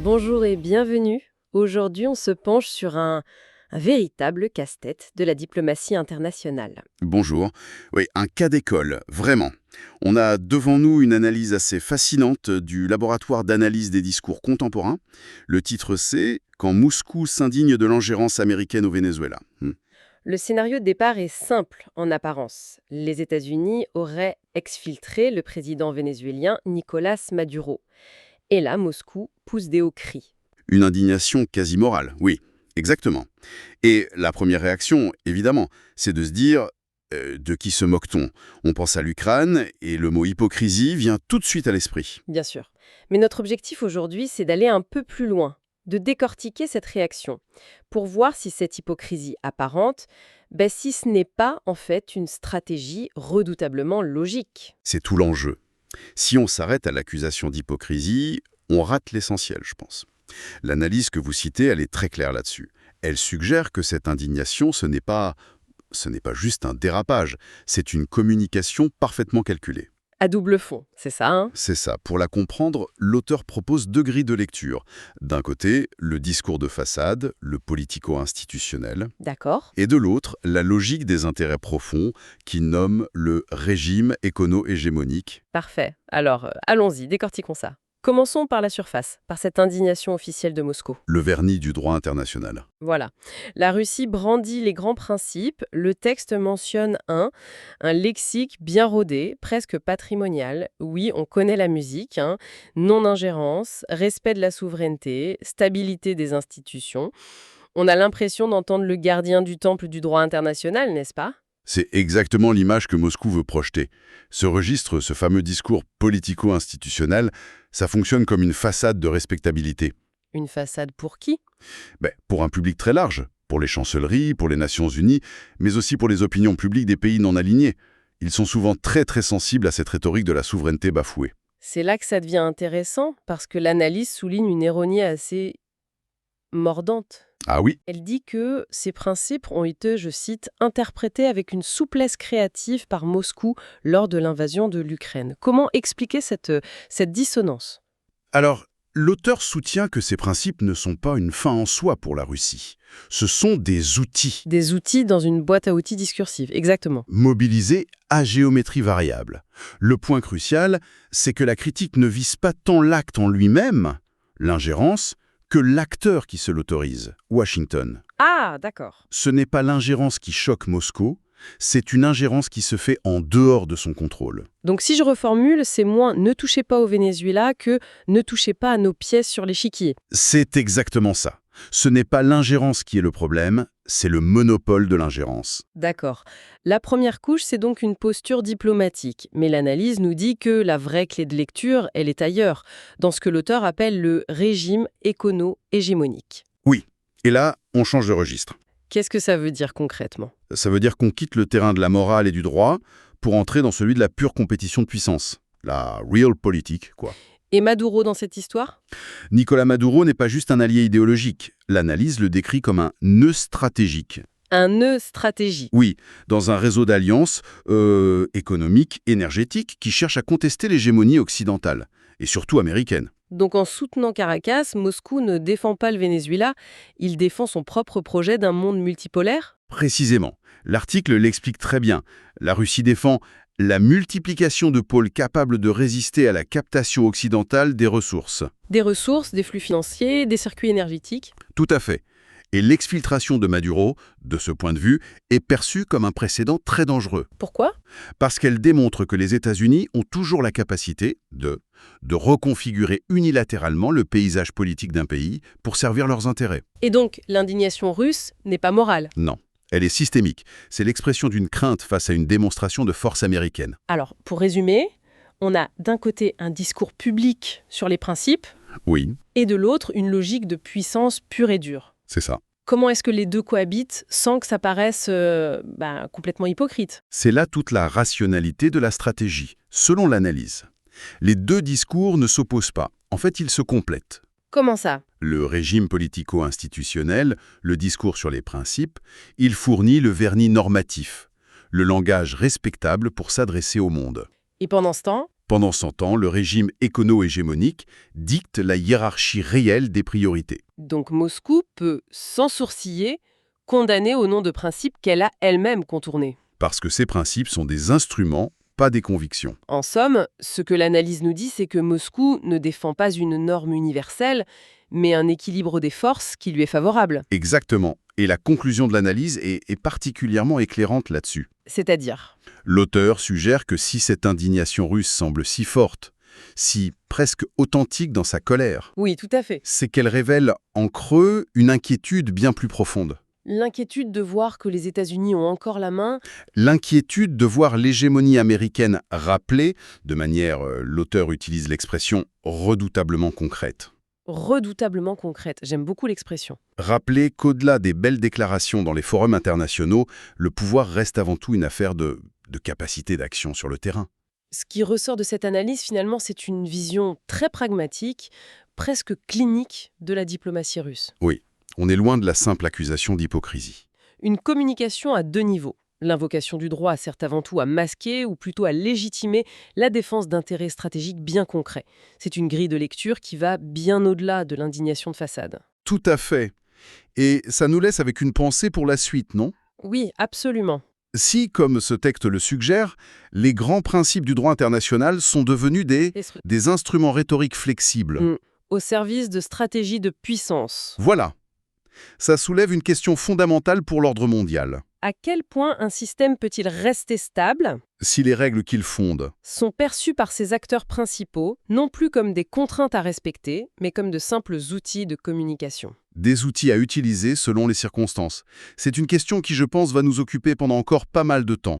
Bonjour et bienvenue. Aujourd'hui, on se penche sur un véritable casse-tête de la diplomatie internationale. Bonjour. Oui, un cas d'école, vraiment. On a devant nous une analyse assez fascinante du laboratoire d'analyse des discours contemporains. Le titre c'est « Quand Moscou s'indigne de l'ingérence américaine au Venezuela ». Le scénario de départ est simple en apparence. Les États-Unis auraient exfiltré le président vénézuélien Nicolás Maduro. Et là, Moscou pousse des hauts cris. Une indignation quasi morale, oui, exactement. Et la première réaction, évidemment, c'est de se dire de qui se moque-t-on? On pense à l'Ukraine et le mot hypocrisie vient tout de suite à l'esprit. Bien sûr. Mais notre objectif aujourd'hui, c'est d'aller un peu plus loin, de décortiquer cette réaction, pour voir si cette hypocrisie apparente, si ce n'est pas en fait une stratégie redoutablement logique. C'est tout l'enjeu. Si on s'arrête à l'accusation d'hypocrisie, on rate l'essentiel, je pense. L'analyse que vous citez, elle est très claire là-dessus. Elle suggère que cette indignation, ce n'est pas juste un dérapage, c'est une communication parfaitement calculée. À double fond, c'est ça, hein? C'est ça. Pour la comprendre, l'auteur propose deux grilles de lecture. D'un côté, le discours de façade, le politico-institutionnel, D'accord. et de l'autre, la logique des intérêts profonds qui nomme le régime écono-hégémonique. Parfait. Alors, allons-y, décortiquons ça. Commençons par la surface, par cette indignation officielle de Moscou. Le vernis du droit international. Voilà. La Russie brandit les grands principes. Le texte mentionne un lexique bien rodé, presque patrimonial. Oui, on connaît la musique, hein. Non-ingérence, respect de la souveraineté, stabilité des institutions. On a l'impression d'entendre le gardien du temple du droit international, n'est-ce pas? C'est exactement l'image que Moscou veut projeter. Ce registre, ce fameux discours politico-institutionnel, ça fonctionne comme une façade de respectabilité. Une façade pour qui? Pour un public très large, pour les chancelleries, pour les Nations Unies, mais aussi pour les opinions publiques des pays non alignés. Ils sont souvent très très sensibles à cette rhétorique de la souveraineté bafouée. C'est là que ça devient intéressant, parce que l'analyse souligne une ironie assez mordante. Ah oui, Elle dit que ces principes ont été, je cite, interprétés avec une souplesse créative par Moscou lors de l'invasion de l'Ukraine. Comment expliquer cette dissonance? alors l'auteur soutient que ces principes ne sont pas une fin en soi pour la Russie. Ce sont des outils Des outils dans une boîte à outils discursive, exactement. mobilisés à géométrie variable. Le point crucial, c'est que la critique ne vise pas tant l'acte en lui-même, l'ingérence, que l'acteur qui se l'autorise, Washington. Ah, d'accord. Ce n'est pas l'ingérence qui choque Moscou, c'est une ingérence qui se fait en dehors de son contrôle. Donc si je reformule, c'est moins ne touchez pas au Venezuela que ne touchez pas à nos pièces sur l'échiquier. C'est exactement ça. Ce n'est pas l'ingérence qui est le problème, c'est le monopole de l'ingérence. D'accord. La première couche, c'est donc une posture diplomatique. Mais l'analyse nous dit que la vraie clé de lecture, elle est ailleurs, dans ce que l'auteur appelle le régime écono-hégémonique. Oui, et là, on change de registre. Qu'est-ce que ça veut dire concrètement? Ça veut dire qu'on quitte le terrain de la morale et du droit pour entrer dans celui de la pure compétition de puissance. La real politique, quoi. Et Maduro dans cette histoire? Nicolás Maduro n'est pas juste un allié idéologique. L'analyse le décrit comme un nœud stratégique. Un nœud stratégique. Oui, dans un réseau d'alliances économiques, énergétiques, qui cherche à contester l'hégémonie occidentale, et surtout américaine. Donc en soutenant Caracas, Moscou ne défend pas le Venezuela, il défend son propre projet d'un monde multipolaire? Précisément. L'article l'explique très bien. La Russie défend la multiplication de pôles capables de résister à la captation occidentale des ressources. Des ressources, des flux financiers, des circuits énergétiques? Tout à fait. Et l'exfiltration de Maduro, de ce point de vue, est perçue comme un précédent très dangereux. Pourquoi? Parce qu'elle démontre que les États-Unis ont toujours la capacité de reconfigurer unilatéralement le paysage politique d'un pays pour servir leurs intérêts. Et donc, l'indignation russe n'est pas morale? Non, elle est systémique. C'est l'expression d'une crainte face à une démonstration de force américaine. Alors, pour résumer, on a d'un côté un discours public sur les principes, Oui, et de l'autre une logique de puissance pure et dure. c'est ça. Comment est-ce que les deux cohabitent sans que ça paraisse complètement hypocrite? C'est là toute la rationalité de la stratégie, selon l'analyse. Les deux discours ne s'opposent pas. En fait, ils se complètent. Comment ça? Le régime politico-institutionnel, le discours sur les principes, il fournit le vernis normatif, le langage respectable pour s'adresser au monde. Et pendant ce temps, Pendant 100 ans, le régime écono-hégémonique dicte la hiérarchie réelle des priorités. Donc Moscou peut, sans sourciller, condamner au nom de principes qu'elle a elle-même contournés. Parce que ces principes sont des instruments, pas des convictions. En somme, ce que l'analyse nous dit, c'est que Moscou ne défend pas une norme universelle, mais un équilibre des forces qui lui est favorable. Exactement. Et la conclusion de l'analyse est particulièrement éclairante là-dessus. C'est-à-dire, L'auteur suggère que si cette indignation russe semble si forte, si presque authentique dans sa colère, oui, tout à fait. c'est qu'elle révèle en creux une inquiétude bien plus profonde. L'inquiétude de voir que les États-Unis ont encore la main, L'inquiétude de voir l'hégémonie américaine rappelée, de manière, l'auteur utilise l'expression redoutablement concrète. redoutablement concrète. J'aime beaucoup l'expression. Rappeler qu'au-delà des belles déclarations dans les forums internationaux, le pouvoir reste avant tout une affaire de capacité d'action sur le terrain. Ce qui ressort de cette analyse, finalement, c'est une vision très pragmatique, presque clinique de la diplomatie russe. Oui, on est loin de la simple accusation d'hypocrisie. Une communication à deux niveaux. L'invocation du droit sert avant tout à masquer ou plutôt à légitimer la défense d'intérêts stratégiques bien concrets. C'est une grille de lecture qui va bien au-delà de l'indignation de façade. Tout à fait. Et ça nous laisse avec une pensée pour la suite, non ? Oui, absolument. Si, comme ce texte le suggère, les grands principes du droit international sont devenus des instruments rhétoriques flexibles. Au service de stratégies de puissance. Voilà. Ça soulève une question fondamentale pour l'ordre mondial. À quel point un système peut-il rester stable Si les règles qu'il fonde, sont perçues par ses acteurs principaux, non plus comme des contraintes à respecter, mais comme de simples outils de communication. des outils à utiliser selon les circonstances. C'est une question qui, je pense, va nous occuper pendant encore pas mal de temps.